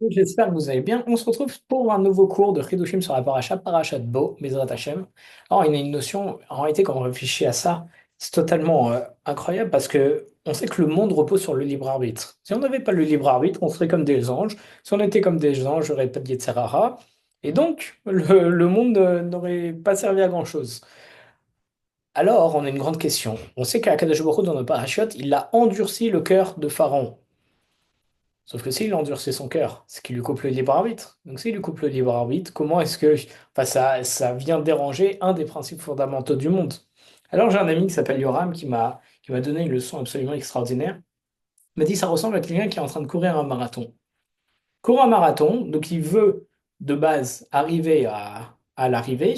J'espère que vous allez bien. On se retrouve pour un nouveau cours de Chidushim sur la Parashat Bo, Bezrat Hashem. Alors, il y a une notion, en réalité, quand on réfléchit à ça, c'est totalement incroyable parce que on sait que le monde repose sur le libre arbitre. Si on n'avait pas le libre arbitre, on serait comme des anges. Si on était comme des anges, j'aurais pas de Yetzer Hara. Et donc, le monde n'aurait pas servi à grand-chose. Alors, on a une grande question. On sait qu'Akadosh Baruch Hu, dans le parachute, il a endurci le cœur de Pharaon. Sauf que s'il endurcit son cœur, c'est qu'il lui coupe le libre arbitre. Donc s'il lui coupe le libre arbitre, comment est-ce que... Enfin, ça vient déranger un des principes fondamentaux du monde. Alors j'ai un ami qui s'appelle Yoram qui m'a donné une leçon absolument extraordinaire. Il m'a dit ça ressemble à quelqu'un qui est en train de courir un marathon. Court un marathon, donc il veut de base arriver à l'arrivée,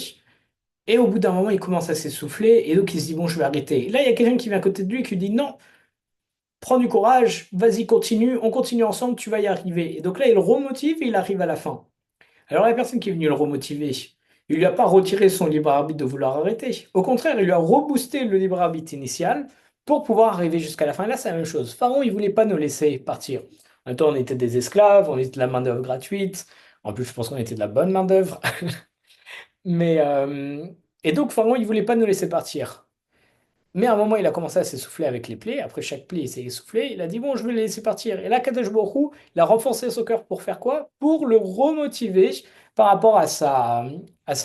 et au bout d'un moment il commence à s'essouffler, et donc il se dit bon je vais arrêter. Et là il y a quelqu'un qui vient à côté de lui et qui lui dit non, prends du courage, vas-y, continue, on continue ensemble, tu vas y arriver. Et donc là, il le remotive et il arrive à la fin. Alors la personne qui est venue le remotiver, il lui a pas retiré son libre arbitre de vouloir arrêter. Au contraire, il lui a reboosté le libre arbitre initial pour pouvoir arriver jusqu'à la fin. Et là, c'est la même chose. Pharaon, il voulait pas nous laisser partir. En même temps, on était des esclaves, on était de la main-d'œuvre gratuite. En plus, je pense qu'on était de la bonne main-d'œuvre. Mais, et donc, Pharaon, il voulait pas nous laisser partir. Mais à un moment, il a commencé à s'essouffler avec les plaies. Après chaque plaie, il s'est essoufflé. Il a dit, bon, je vais le laisser partir. Et là, Kadesh Baruch Hu, il a renforcé son cœur pour faire quoi? Pour le remotiver par rapport à sa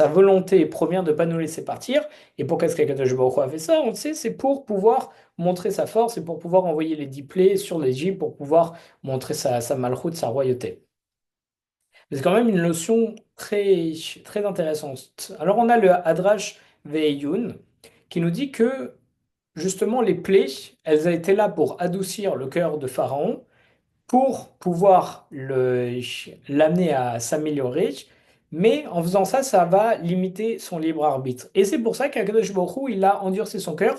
volonté première de ne pas nous laisser partir. Et pourquoi est-ce que Kadesh Baruch Hu a fait ça? On le sait, c'est pour pouvoir montrer sa force et pour pouvoir envoyer les 10 plaies sur l'Égypte, pour pouvoir montrer sa malchoute, sa royauté. Mais c'est quand même une notion très, très intéressante. Alors, on a le Hadrash Ve'eyun qui nous dit que justement, les plaies, elles étaient là pour adoucir le cœur de Pharaon, pour pouvoir l'amener à s'améliorer, mais en faisant ça, ça va limiter son libre arbitre. Et c'est pour ça qu'Akadosh Baruch Hu, il a endurci son cœur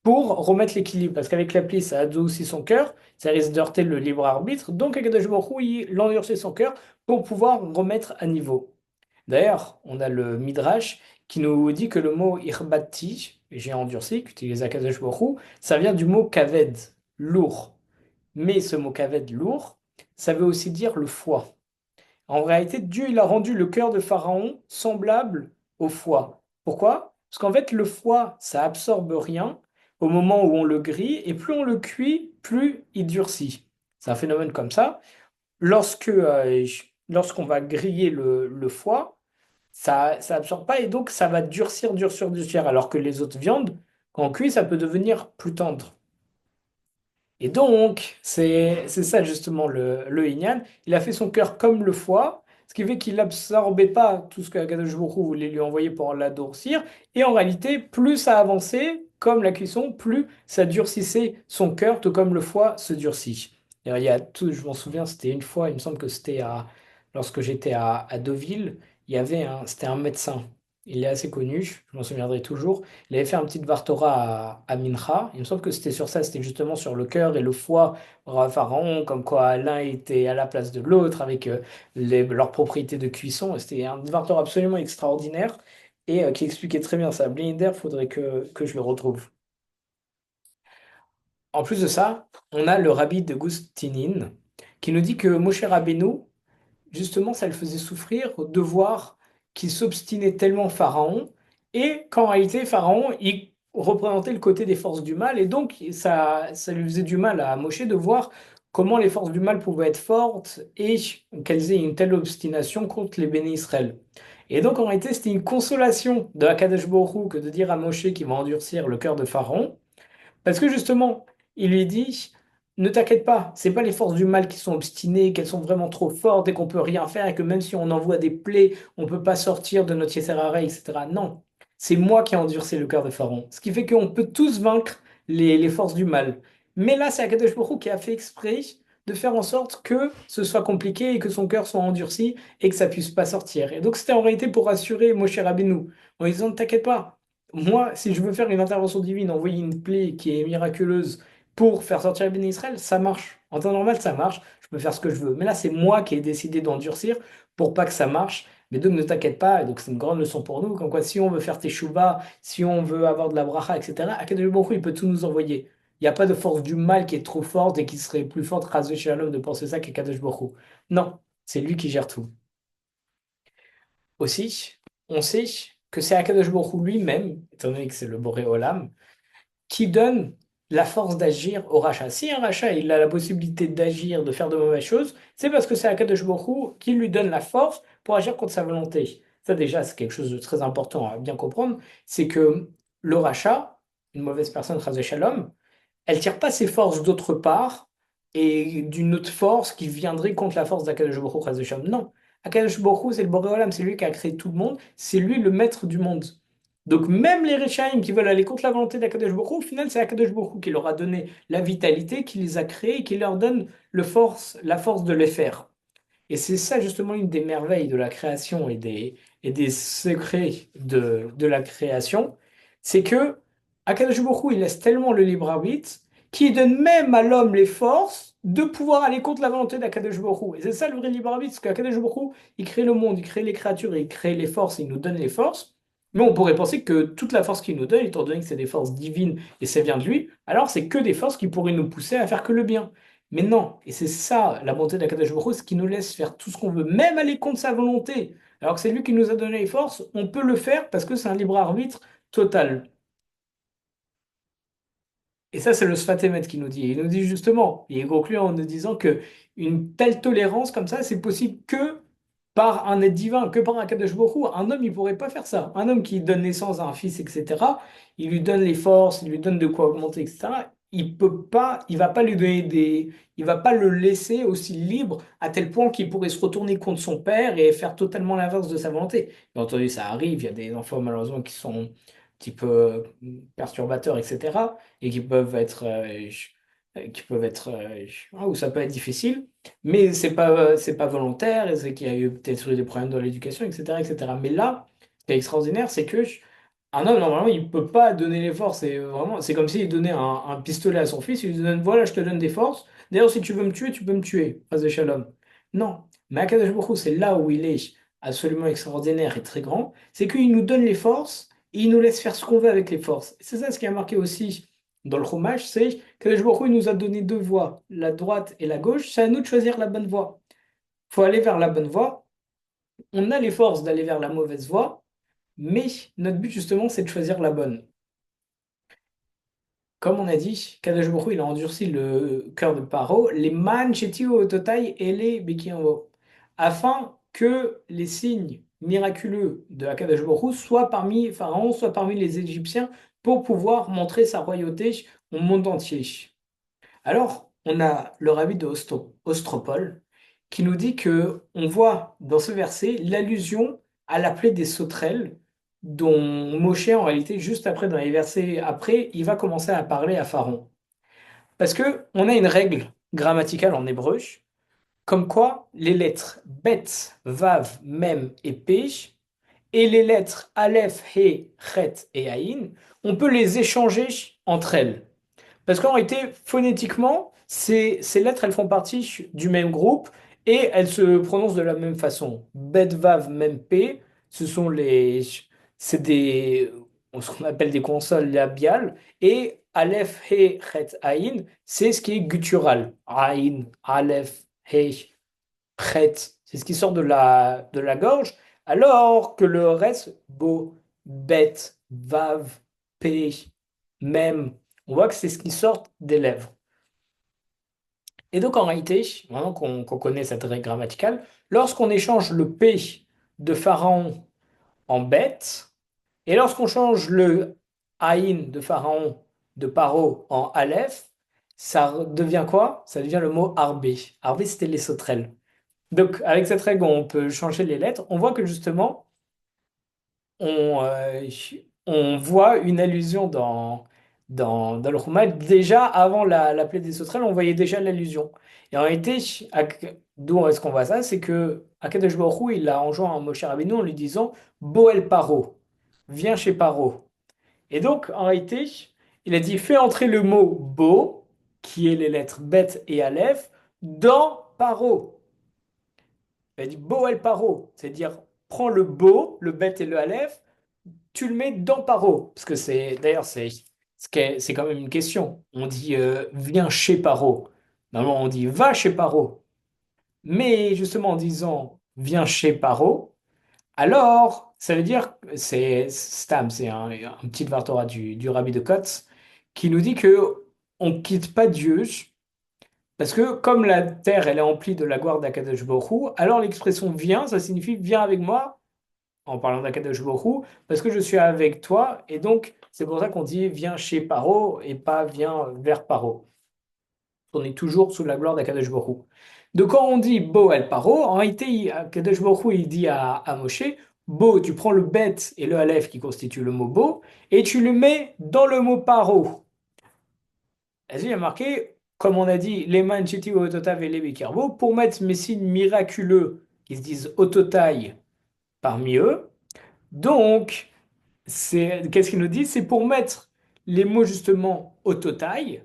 pour remettre l'équilibre, parce qu'avec la plaie, ça adoucit son cœur, ça risque d'heurter le libre arbitre, donc Akadosh Baruch Hu, il endurcit son cœur pour pouvoir remettre à niveau. D'ailleurs, on a le Midrash qui nous dit que le mot irbati, j'ai endurci, qu'utilise Akadosh Baruch Hu, ça vient du mot kaved, lourd. Mais ce mot kaved, lourd, ça veut aussi dire le foie. En réalité, Dieu il a rendu le cœur de Pharaon semblable au foie. Pourquoi? Parce qu'en fait, le foie, ça absorbe rien au moment où on le grille, et plus on le cuit, plus il durcit. C'est un phénomène comme ça. Lorsqu'on va griller le foie, ça absorbe pas et donc ça va durcir, durcir, durcir. Alors que les autres viandes, quand on cuit, ça peut devenir plus tendre. Et donc, c'est ça justement le Inyan. Il a fait son cœur comme le foie, ce qui fait qu'il n'absorbait pas tout ce que Akadosh Baruch Hu voulait lui envoyer pour l'adoucir. Et en réalité, plus ça avançait, comme la cuisson, plus ça durcissait son cœur, tout comme le foie se durcit. D'ailleurs, il y a tout, je m'en souviens, c'était une fois, il me semble que c'était lorsque j'étais à Deauville, c'était un médecin. Il est assez connu, je m'en souviendrai toujours. Il avait fait un petit Dvar Torah à Mincha. Il me semble que c'était sur ça, c'était justement sur le cœur et le foie au Pharaon, comme quoi l'un était à la place de l'autre avec leurs propriétés de cuisson. C'était un Dvar Torah absolument extraordinaire et qui expliquait très bien ça. Blinder, faudrait que je le retrouve. En plus de ça, on a le rabbi de Goustinin qui nous dit que Moshe Rabbeinu, justement, ça le faisait souffrir de voir qu'il s'obstinait tellement Pharaon et qu'en réalité, Pharaon, il représentait le côté des forces du mal et donc ça lui faisait du mal à Moshe de voir comment les forces du mal pouvaient être fortes et qu'elles aient une telle obstination contre les bénis Israël. Et donc en réalité, c'était une consolation de Akadosh Baruch Hu que de dire à Moshe qu'il va endurcir le cœur de Pharaon parce que justement, il lui dit, ne t'inquiète pas, c'est pas les forces du mal qui sont obstinées, qu'elles sont vraiment trop fortes et qu'on peut rien faire et que même si on envoie des plaies, on peut pas sortir de notre Yetzer Hara, etc. Non, c'est moi qui ai endurci le cœur de Pharaon. Ce qui fait qu'on peut tous vaincre les forces du mal. Mais là, c'est Akadosh Baruch Hu qui a fait exprès de faire en sorte que ce soit compliqué et que son cœur soit endurci et que ça puisse pas sortir. Et donc c'était en réalité pour rassurer Moshe Rabbeinu en lui disant, ne t'inquiète pas. Moi, si je veux faire une intervention divine, envoyer une plaie qui est miraculeuse pour faire sortir les bénis Israël, ça marche. En temps normal, ça marche. Je peux faire ce que je veux. Mais là, c'est moi qui ai décidé d'endurcir pour pas que ça marche. Mais donc, ne t'inquiète pas. Et donc, c'est une grande leçon pour nous. Comme quoi, si on veut faire teshuva, si on veut avoir de la bracha, etc., Akadosh Baruch Hu, il peut tout nous envoyer. Il n'y a pas de force du mal qui est trop forte et qui serait plus forte, Chas Shalom, de penser ça qu'Akadosh Baruch Hu. Non. C'est lui qui gère tout. Aussi, on sait que c'est Akadosh Baruch Hu lui-même, étant donné que c'est le Boré Olam, qui donne la force d'agir au rachat. Si un rachat il a la possibilité d'agir, de faire de mauvaises choses, c'est parce que c'est Akadosh Baruch Hu qui lui donne la force pour agir contre sa volonté. Ça déjà, c'est quelque chose de très important à bien comprendre, c'est que le rachat, une mauvaise personne, Chas Shalom, elle tire pas ses forces d'autre part et d'une autre force qui viendrait contre la force d'Akadosh Baruch Hu, Chas v'shalom. Non. Akadosh Baruch Hu, c'est le Boré Olam, c'est lui qui a créé tout le monde, c'est lui le maître du monde. Donc même les Rechaïm qui veulent aller contre la volonté d'Akadosh Baruch Hu, au final, c'est Akadosh Baruch Hu qui leur a donné la vitalité, qui les a créés, et qui leur donne la force de les faire. Et c'est ça justement une des merveilles de la création et des secrets de la création, c'est que Akadosh Baruch Hu, il laisse tellement le libre arbitre qu'il donne même à l'homme les forces de pouvoir aller contre la volonté d'Akadosh Baruch Hu. Et c'est ça le vrai libre arbitre, parce qu'Akadosh Baruch Hu, il crée le monde, il crée les créatures, il crée les forces, il nous donne les forces. Mais on pourrait penser que toute la force qu'il nous donne, étant donné que c'est des forces divines et ça vient de lui, alors c'est que des forces qui pourraient nous pousser à faire que le bien. Mais non, et c'est ça la bonté d'Akadash Baruch Hu, ce qui nous laisse faire tout ce qu'on veut, même aller contre sa volonté. Alors que c'est lui qui nous a donné les forces, on peut le faire parce que c'est un libre arbitre total. Et ça, c'est le Sfatemet qui nous dit. Il nous dit justement, il conclut en nous disant que une telle tolérance comme ça, c'est possible que par un être divin, que par un Kadosh Baruch Hu. Un homme, il pourrait pas faire ça. Un homme qui donne naissance à un fils, etc., il lui donne les forces, il lui donne de quoi augmenter, etc. Il peut pas, il va pas lui donner il va pas le laisser aussi libre à tel point qu'il pourrait se retourner contre son père et faire totalement l'inverse de sa volonté. Bien entendu, ça arrive, il y a des enfants malheureusement qui sont un petit peu perturbateurs, etc et qui peuvent être, ou ça peut être difficile, mais c'est pas volontaire, et c'est qu'il y a eu peut-être eu des problèmes dans l'éducation, etc., etc. Mais là, ce qui est extraordinaire, c'est que un homme, normalement, il peut pas donner les forces. C'est vraiment, c'est comme s'il donnait un pistolet à son fils, il lui donne, voilà, je te donne des forces. D'ailleurs, si tu veux me tuer, tu peux me tuer. Phase de Shalom. Non. Mais Akadosh Baruch Hu, c'est là où il est absolument extraordinaire et très grand, c'est qu'il nous donne les forces et il nous laisse faire ce qu'on veut avec les forces. C'est ça ce qui a marqué aussi dans le Chumash, c'est que il nous a donné deux voies, la droite et la gauche. C'est à nous de choisir la bonne voie. Il faut aller vers la bonne voie. On a les forces d'aller vers la mauvaise voie, mais notre but justement, c'est de choisir la bonne. Comme on a dit, Kadosh Baruch Hu, il a endurci le cœur de Paro, les man au totai et les Bekianvo, afin que les signes miraculeux de Akadosh Baruch Hu soient parmi Pharaon, soit parmi les Égyptiens, pour pouvoir montrer sa royauté au monde entier. Alors, on a le rabbi de Ostropol qui nous dit que on voit dans ce verset l'allusion à la plaie des sauterelles dont Moshe, en réalité, juste après, dans les versets après, il va commencer à parler à Pharaon. Parce que on a une règle grammaticale en hébreu, comme quoi les lettres bet, vav, mem et pej, et les lettres aleph, he, chet et aïn, on peut les échanger entre elles. Parce qu'en réalité, phonétiquement, ces lettres, elles font partie du même groupe et elles se prononcent de la même façon. Bet, Vav, Mem, P, ce sont c'est ce qu'on appelle des consonnes labiales. Et Aleph, He, Chet, Aïn, c'est ce qui est guttural. Aïn, Aleph, He, Chet, c'est ce qui sort de la gorge. Alors que le reste, Bo, Bet, Vav, P, Mem, on voit que c'est ce qui sort des lèvres. Et donc en réalité, maintenant qu'on connaît cette règle grammaticale, lorsqu'on échange le P de Pharaon en bête, et lorsqu'on change le Aïn de Pharaon de Paro en Aleph, ça devient quoi? Ça devient le mot Arbé. Arbé, c'était les sauterelles. Donc avec cette règle, on peut changer les lettres. On voit que justement, on, euh, on voit une allusion dans le Roumain. Déjà, avant la plaie des sauterelles, on voyait déjà l'allusion. Et en réalité, d'où est-ce qu'on voit ça? C'est que Akadosh Baruch Hu, il a enjoint à Moshe Rabbeinu en lui disant Boel Paro, viens chez Paro. Et donc, en réalité, il a dit fais entrer le mot Bo, qui est les lettres Bet et Aleph, dans Paro. Il a dit Boel Paro, c'est-à-dire prends le Bo, le Bet et le Aleph, tu le mets dans Paro. Parce que c'est, d'ailleurs, c'est quand même une question. On dit viens chez Paro. Normalement, on dit va chez Paro. Mais justement en disant viens chez Paro, alors ça veut dire que c'est Stam, c'est un petit Vartora du Rabbi de Kotz, qui nous dit que on quitte pas Dieu, parce que comme la terre elle est emplie de la gloire d'Akadosh Baruch Hu, alors l'expression viens, ça signifie viens avec moi en parlant d'Akadosh Baruch Hu, parce que je suis avec toi, et donc c'est pour ça qu'on dit viens chez Paro et pas viens vers Paro. On est toujours sous la gloire d'Akadosh Baruch Hu. Donc quand on dit Bo el Paro, en réalité, Akadosh Baruch Hu, il dit à Moshe, Bo, tu prends le bet et le Aleph qui constitue le mot Bo, et tu le mets dans le mot Paro. Vas-y, il y a marqué, comme on a dit, les man chiti ou ototav et les bikerbo, pour mettre mes signes miraculeux qui se disent ototai parmi eux. Donc, qu'est-ce qu'il nous dit? C'est pour mettre les mots justement autotaille.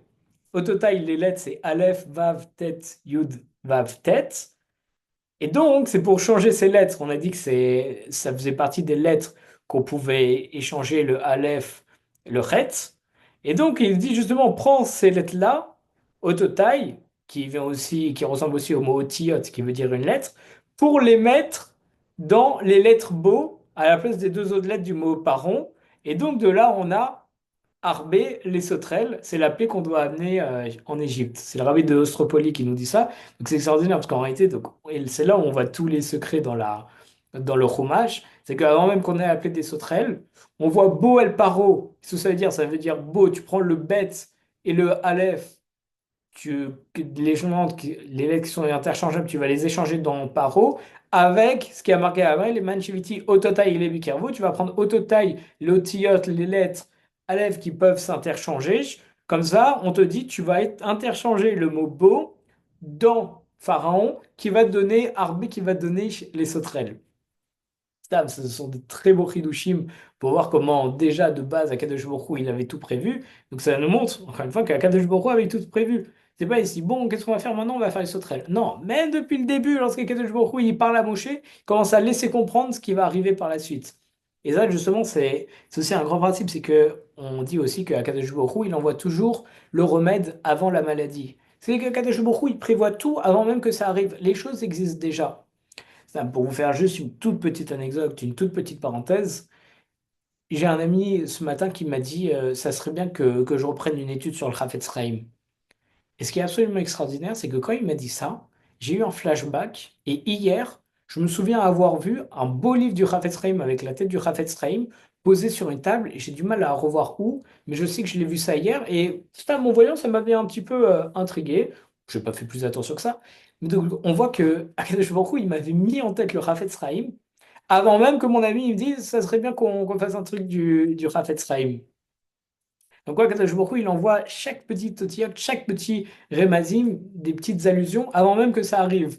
Autotaille, les lettres, c'est Aleph, Vav, Tet, Yud, Vav, Tet. Et donc, c'est pour changer ces lettres. On a dit que ça faisait partie des lettres qu'on pouvait échanger le Aleph, le Chet. Et donc, il dit justement, prends ces lettres-là, autotaille, qui ressemble aussi au mot otiot, qui veut dire une lettre, pour les mettre dans les lettres beaux à la place des deux autres lettres du mot paron. Et donc, de là, on a Arbé, les sauterelles, c'est la paix qu'on doit amener en Égypte. C'est le rabbi de Ostropoli qui nous dit ça. Donc c'est extraordinaire parce qu'en réalité, donc, et c'est là où on voit tous les secrets dans le chumash. C'est qu'avant même qu'on ait appelé des sauterelles, on voit Bo el Paro. Ce que ça veut dire Bo, tu prends le bet et le Aleph, les lettres qui sont interchangeables, tu vas les échanger dans Paro avec ce qui a marqué avant, les manchiviti, Ototai et les Bikervo. Tu vas prendre Ototai, l'otiyot, les lettres Aleph qui peuvent s'interchanger. Comme ça, on te dit, tu vas interchanger le mot beau dans Pharaon qui va te donner Arbi, qui va te donner les sauterelles. Stam, ce sont de très beaux Hidushim pour voir comment déjà de base Akadosh Baruch Hu, il avait tout prévu. Donc ça nous montre encore une fois qu'Akadosh Baruch Hu avait tout prévu. C'est pas ici, bon, qu'est-ce qu'on va faire maintenant? On va faire les sauterelles. Non, même depuis le début, lorsqu'Akadosh Baruch Hu, il parle à Moshe, il commence à laisser comprendre ce qui va arriver par la suite. Et ça, justement, c'est aussi un grand principe, c'est que on dit aussi qu'Akadosh Baruch Hu, il envoie toujours le remède avant la maladie. C'est qu'Akadosh Baruch Hu, il prévoit tout avant même que ça arrive. Les choses existent déjà. Ça, pour vous faire juste une toute petite anecdote, une toute petite parenthèse, j'ai un ami ce matin qui m'a dit ça serait bien que je reprenne une étude sur le Chafetz Chaim. Et ce qui est absolument extraordinaire, c'est que quand il m'a dit ça, j'ai eu un flashback. Et hier, je me souviens avoir vu un beau livre du Chafetz Chaim avec la tête du Chafetz Chaim posé sur une table. Et j'ai du mal à revoir où, mais je sais que je l'ai vu ça hier. Et ça, mon voyant, ça m'avait un petit peu intrigué. Je n'ai pas fait plus attention que ça. Mais donc, on voit que Akadosh Baruch Hu, il m'avait mis en tête le Chafetz Chaim avant même que mon ami il me dise ça serait bien qu'on fasse un truc du Chafetz Chaim. Donc, quoi, Akadosh Baruch Hu, il envoie chaque petit totiyot, chaque petit remazim, des petites allusions avant même que ça arrive.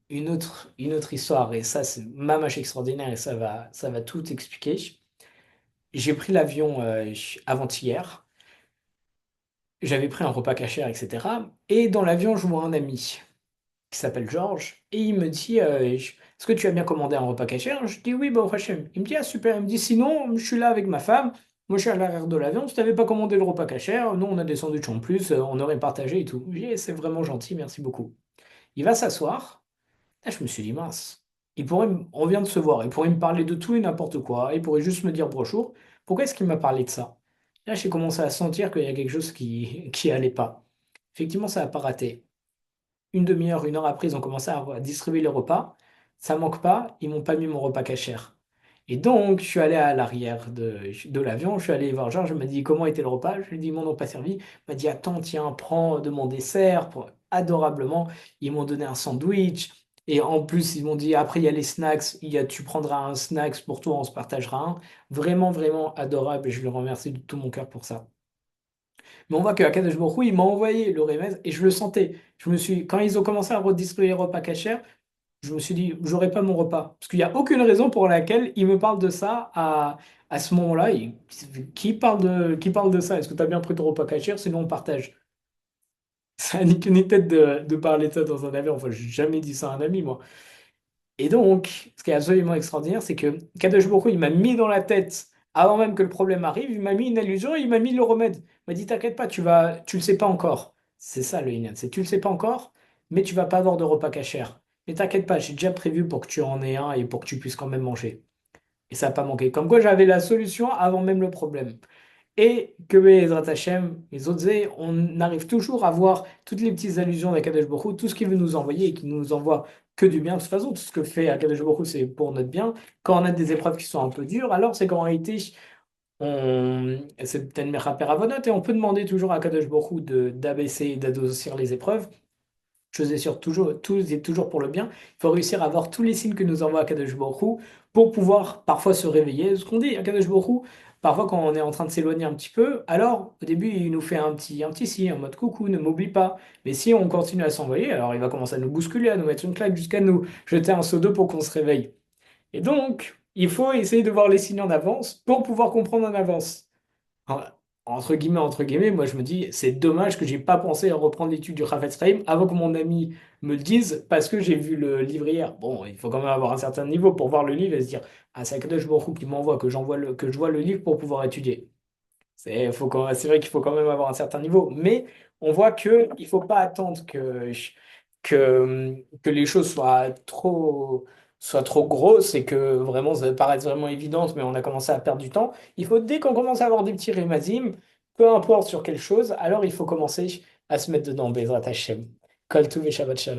Une autre histoire, et ça, c'est mamache extraordinaire, et ça va tout expliquer. J'ai pris l'avion avant-hier, j'avais pris un repas cachère, etc. Et dans l'avion, je vois un ami qui s'appelle Georges, et il me dit est-ce que tu as bien commandé un repas cachère? Je dis oui, bah, au Hachem. Il me dit ah, super. Il me dit sinon, je suis là avec ma femme, moi je suis à l'arrière de l'avion, si tu n'avais pas commandé le repas cachère, nous on a des sandwichs en plus, on aurait partagé et tout. Je dis c'est vraiment gentil, merci beaucoup. Il va s'asseoir. Là, je me suis dit mince, on vient de se voir, il pourrait me parler de tout et n'importe quoi, il pourrait juste me dire bonjour. Pourquoi est-ce qu'il m'a parlé de ça? Là, j'ai commencé à sentir qu'il y a quelque chose qui allait pas. Effectivement, ça n'a pas raté. Une demi-heure, une heure après, ils ont commencé à distribuer les repas. Ça manque pas, ils m'ont pas mis mon repas cachère. Et donc, je suis allé à l'arrière de l'avion, je suis allé voir Georges, je me dit comment était le repas, je lui ai dit ils m'en ont pas servi. Il m'a dit attends, tiens, prends de mon dessert, adorablement. Ils m'ont donné un sandwich. Et en plus, ils m'ont dit après, il y a les snacks, tu prendras un snacks pour toi, on se partagera un. Vraiment, vraiment adorable et je le remercie de tout mon cœur pour ça. Mais on voit que Akadosh Baruch Hu, il m'a envoyé le remède et je le sentais. Quand ils ont commencé à redistribuer les repas cachers, je me suis dit, j'aurai pas mon repas. Parce qu'il n'y a aucune raison pour laquelle il me parle de ça à ce moment-là. Qui parle de ça? Est-ce que tu as bien pris ton repas caché? Sinon, on partage. Ça n'a ni queue ni tête de parler de ça dans un avion. Enfin, j'ai jamais dit ça à un ami, moi. Et donc, ce qui est absolument extraordinaire, c'est que Kadosh Baruch Hu, il m'a mis dans la tête, avant même que le problème arrive, il m'a mis une allusion, il m'a mis le remède. Il m'a dit, t'inquiète pas, tu le sais pas encore. C'est ça le Inyan, c'est tu le sais pas encore, mais tu vas pas avoir de repas cachère. Mais t'inquiète pas, j'ai déjà prévu pour que tu en aies un et pour que tu puisses quand même manger. Et ça n'a pas manqué. Comme quoi, j'avais la solution avant même le problème. Et que Bezrat Hashem, les autres, on arrive toujours à voir toutes les petites allusions d'Akadosh Baruch Hu, tout ce qu'il veut nous envoyer et qui nous envoie que du bien. De toute façon, tout ce que fait Akadosh Baruch Hu, c'est pour notre bien. Quand on a des épreuves qui sont un peu dures, alors c'est qu'en réalité, c'est peut-être Mechaper Avonot et on peut demander toujours à Akadosh Baruch Hu d'abaisser et d'adoucir les épreuves. Chose est sûre, toujours, tout est toujours pour le bien. Il faut réussir à voir tous les signes que nous envoie Akadosh Baruch Hu pour pouvoir parfois se réveiller. Ce qu'on dit, Akadosh Baruch Hu, parfois quand on est en train de s'éloigner un petit peu, alors au début il nous fait un petit signe en mode coucou, ne m'oublie pas. Mais si on continue à s'envoyer, alors il va commencer à nous bousculer, à nous mettre une claque jusqu'à nous jeter un seau d'eau pour qu'on se réveille. Et donc, il faut essayer de voir les signes en avance pour pouvoir comprendre en avance. En- entre guillemets, moi je me dis, c'est dommage que j'ai pas pensé à reprendre l'étude du Chafetz Chaim avant que mon ami me le dise, parce que j'ai vu le livre hier. Bon, il faut quand même avoir un certain niveau pour voir le livre et se dire, ah, c'est Akadosh Baruch Hu qui m'envoie, que je vois le livre pour pouvoir étudier. C'est vrai qu'il faut quand même avoir un certain niveau, mais on voit que il faut pas attendre que les choses soient trop grosses et que vraiment ça paraisse vraiment évidente, mais on a commencé à perdre du temps. Il faut, dès qu'on commence à avoir des petits rémasim, peu importe sur quelle chose, alors il faut commencer à se mettre dedans, Bezrat Hashem. Kol Tuv et Shabbat Shalom.